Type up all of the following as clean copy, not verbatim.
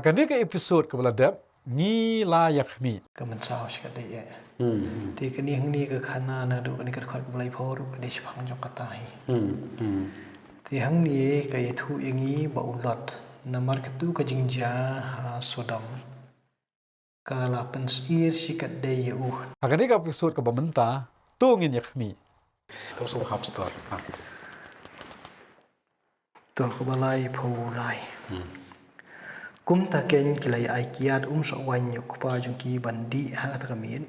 Akan ni ke episod ke beladap ni layak mi. Kemen sao sekali ya. Ti kini hang ni ke khana na du ni ke khot belai phor ke di sepang jong katai. Ti hang ni ke thu yangi ba ulot namar ketu ke jingja sodom. Kala pensir sikat de yu. Akan ni ke episod ke bementa tu ngin yak mi. Tu so hap stor. Tu ke balai phulai. Kum ta ken kilai ai kiat so wan yok pa jong ki bandi ha ta kamin.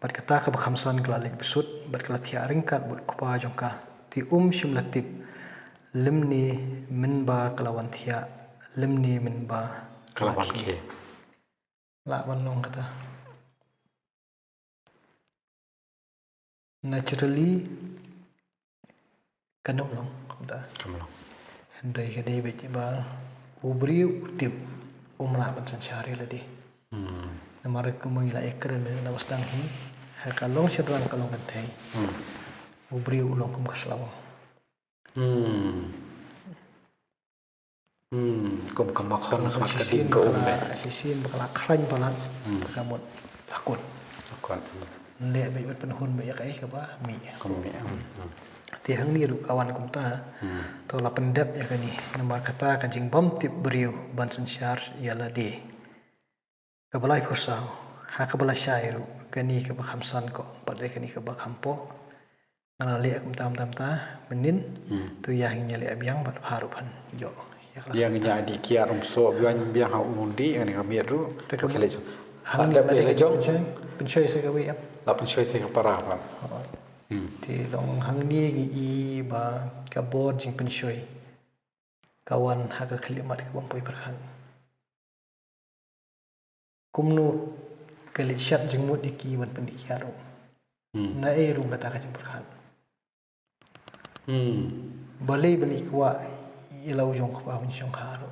Bat kata ke bakhamsan kala lej besut bat kala thia ringkat but kupa jong ka ti shimlatip limni min ba kalawan thia limni min ba Kalawan ke. La ban long kata. Naturally kanong long kata. Kamlo. Handai kadai bet ba ubri utip la ban sansari ladi. Namar kemangila ekran na wasdang hi kalong sidran kalong kantay. Ubri ulong kum kaslawang. Kum kamakon mat kadin ko umbe. Sisin bakala kran balat kamot lakot. Lakot. Le be penhun be yak ai ka ba mi. Kum mi. Ti hang ni ru kawan kum ta. To la pendap ya kani namar kata kanjing bom tip beriu ban sensyar yala de. Kabalai kusau ha kabala syairu kani ka bakhamsan ko padai kani ka bakhampo ngala le kum tam ta menin tu yang nyale abyang bat harupan yo. Yang jadi kiat so biang biang ha undi ngani ka miru te ko kele. Ada bele jong pensoi se ka we ap. La pensoi se ka para pan. Ti long hang ni i ba ka bod jing pensoi. Kawan ha ka khalimat ka bang poi perkhan. Kumnu kali syat jengmut iki ban pendikiaro. Na rung kata ka jeng perkhan. Balai beli kuat ilau jong ka ba jong kharo.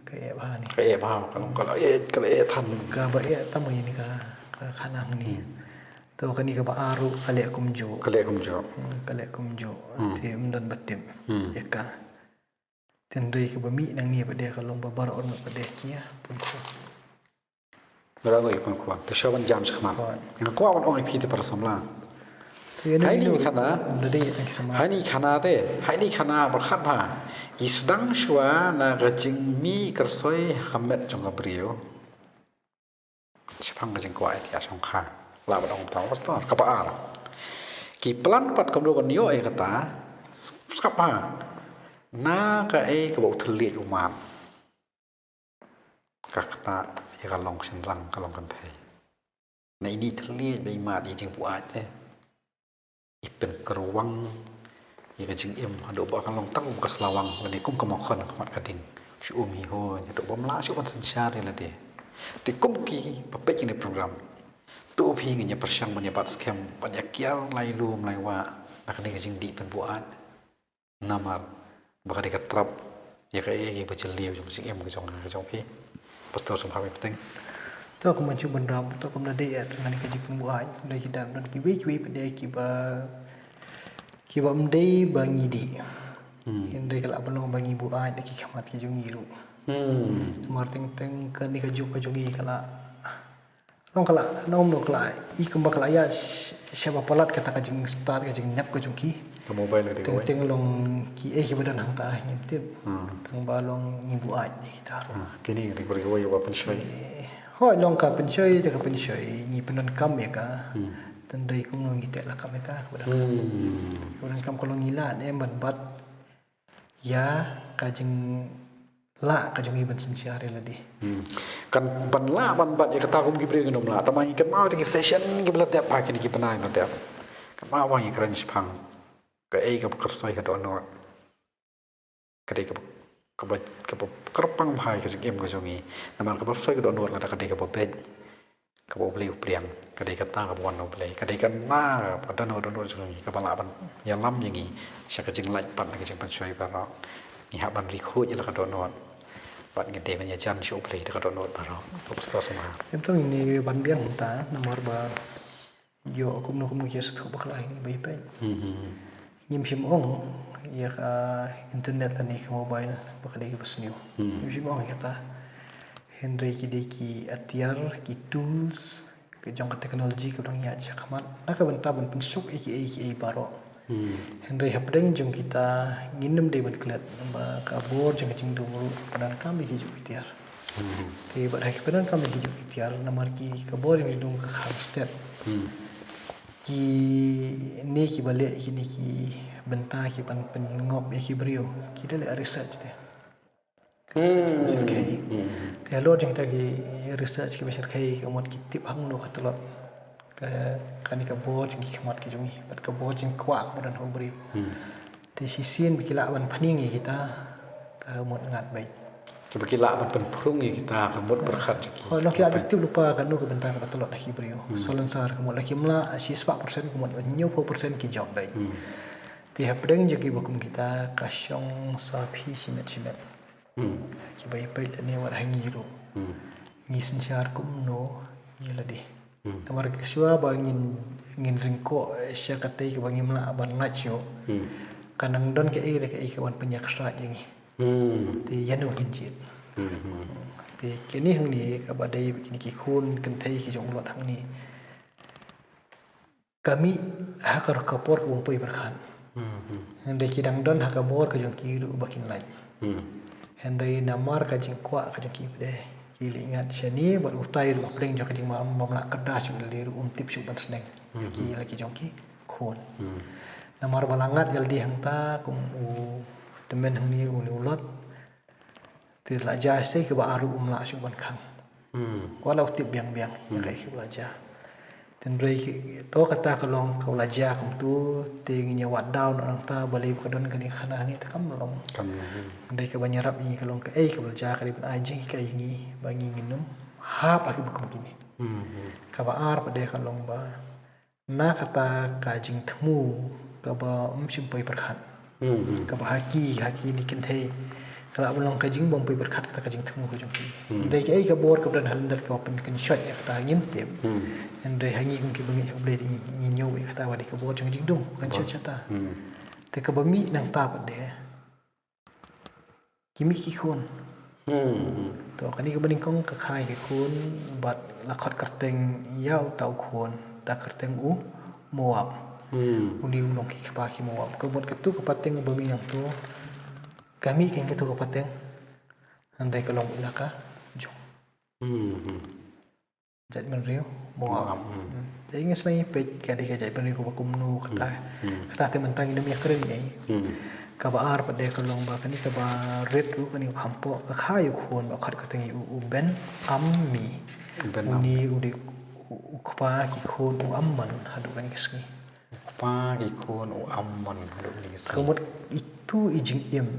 Kayak bah ni. Kayak bah kalau tham Ka ba tam ini ka khanang ni. To kani ka ba aru kale kumjo. Kale kumjo. Kale kumjo. Ti mendon batim. Ya ka. Tendai ka ba mi nang ni ba de ka long ba bar on ba de kia pun ko. Berapa ikut kuat? Tersyawal jam sekamar. Yang kuat orang orang itu para semula. Hai ni kana. Hai ni kana te. Hai ni kana berkat apa? Isdang shua na gajing mi kersoi hamet jong gabriel. Sepang gajing kuat ya song kha. La orang tahu pastor kapal. Ki pelan pat kamdo kan yo kata. Skapa. Na ka kabau telik umat. Kakta ya kalong senrang kalong kantai. Nah ini terlihat bayi mat yang buat ipen keruang ya kajing ada buat kalong tak buka selawang lani kum kemakon kemat kading si umi ho ada buat melak si buat sensyari lah dia. Tikum ki papek ini program. Tu upi ngenya persyang menyebat scam banyak kial lailu melaiwa nak ni kajing di pen buat namar bakal dikatrap ya kayak baceliu jong si kajong pi. Pastor sumber penting. Tu aku mencuba ram tu aku nak dia dengan kaji pembuat dari kita dan kiwi pada kiba mendai bangi di. Indai kalau belum bangi buat lagi kamat ke jungiru. Marting teng ke ni kaju jungi kalau long kalau nom nok lai I kembak laya siapa pelat kata kajing start kajing nyap kajungki. Ke mobile teng teng long ki badan hang tah nyiptip. Teng balong ngibu aj kita. Kini ni beri wa pensoi. Hoi long ka pensoi te ka pensoi ni penon kam ya ka. Tendai kum long kita la kam ya ka kepada. Kemudian kam kalau ngilat bat ya kajing la kajung iban sensiare ladi. Kan ban la ban bat ya kata kum gibri ngendom la tamai kan mau di session gibla tiap pagi ni kipenai no tiap. Kan mau wang ikran sepang. Ke ka kersoi ka dono. Kadai ka kerpang bhai ka sing ka jongi. Naman ka kersoi ka dono la kadai ka bed. Ka beli upliang kadai ka ta ka bon no beli. Kadai kan ma pada no jongi ka bala ban ya lam yangi. Sya ka jing laj pat ka jing pensoi para. Ni hak ban rikhu je la ka dono. Bat ngede ban ya jam syu beli ka dono para. Pastor semua. Itu ini ban biang ta nomor ba yo kum no ya setu bakla ini baik baik. Nyim sim ong ya ka internet ani ka mobile bakal lagi besniu. Nyim sim ong kata Henry ki atiar ki tools ke jong teknologi ke orang ya cakamat nak bentar ben pensuk iki baro Henry hapdeng jong kita nginem de ben klet ba kabor jong cing dulu penan kami ki jong itiar ti ba hak penan kami ki jong itiar namar ki kabor jong dong ka hamstet ki ni ki balik ki ni ki bentar ki pan ngop ki brio ki dale research de research kai te lo jeng ta ki research ki besar kai ke mod ki tip hang no katalot ka kani ka bo jeng ki khamat ki jungi bat ka bo jeng kwa badan ho brio te sisin bikila ban paning kita ta mod ngat baik coba kila ban prung kita kamut berkhat ki oh nak ada tip lupa kan no ke bentar katalot ki brio solan sar ke mod laki mla si 4% ke mod 90% ki job baik ti hapdeng je ki bakum kita kasyong sapi simet ki bayi ni war hangiru ngisin syar kum no yela di kamar kesua bangin ngin ringko sya katai ke bangin mla ban lacho kanang don ke ke wan penyak sra jengi ti yanu pinjit ti kini hang ni ka badai kini ki khun kan thai ki jong lot hang ni kami hakar kapor ku poi berkhan hande ki dang don hakabor ke jong ki ru bakin lai Henry namar kajing kuat kajing kipde kili ingat sini buat utai ru apling jo kajing mamla kedas jo liru tip su ban sneng ki lagi jongki khon namar balangat gal di hangta kum u temen hang ni ulot ti la ja se ke ba aru la su ban khang walau tip biang kai ke belajar dan rei to kata kalong kau laja kum tu tingnya wat down orang ta bali kadon kani khana ni takam long dai ke banyarap ni kalong ke ke belajar kali ban aji ke ini bangi minum ha pakai bukum gini ka ba ar pada kalong ba na kata kajing temu ka ba simpai berkhat ka ba haki ni kentei kalau belum kajing bom pai berkhat kata kajing temu ke jongki dai ke ka bor ka dan halendat ka pen kan shot ya kata ngim tip dai hangi kum ki bangi boleh ni nyow kata wadi ka bor jong dum kan shot chata te ka bami nang ta pade kimi ki khon to kani ka baning kong ka khai ki khon bat la khat karteng yau tau khon da karteng u moab uni ulong ki khapa ki moab ka bot ka tu ka pateng bami nang tu kami kan kita ke pateng andai kalau ilaka jom jat menriu moab jadi ingat selagi pej kadi ke jat menriu ko bakum nu kata te mentang ini ya keren ni ka ba ar pada kalau ba kani ka ba red ru kani khampo ka khayu khon ba khat ka tengi u ben ammi uni udi ukpa ki khon u amman hadu kani kesni ukpa ki khon u amman hadu ni kemud itu ijing im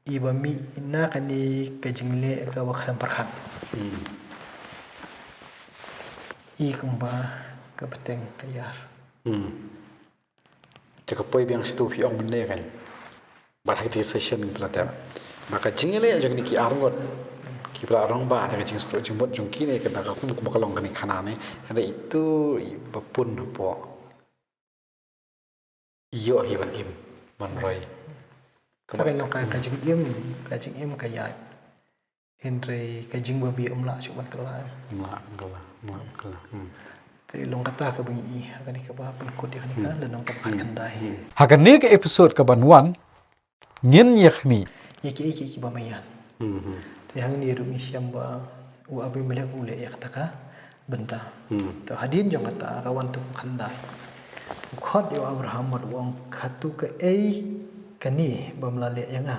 iba mi ina kani kajingle ka wakhan parkhan I kumba ka pateng kayar cakap poi biang situ pi ong mende kan barhati session pelata maka jingle jong ni ki arngot ki pla rong ba ta jing stro jing bot jong ki ne ka ka kum ka long kan khana ne ada itu bapun po iyo hi ban im man roi Tapi long kajing im kayat Henry kajing babi umla cuban kelar kala Tapi long kata ka bangi akan ka ba pen kod ya kan dan long ka kandai hakan ni ke episode ka banwan ngin yakhmi iki ba mayan Tapi hang ni ru mi siam ba u abi melek ule ya kata ka benta to hadin jong kata kawan tu kandai khot yo Abraham mat wong khatu ke kani bamlale yang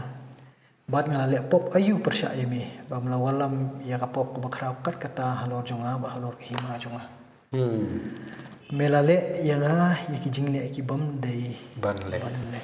bat ngalale pop ayu percaya mi bamla walam ya ka pop ko bakrau kat kata halor jonga ba halor hima jonga melale yang ya ki jingle ki bam dai banle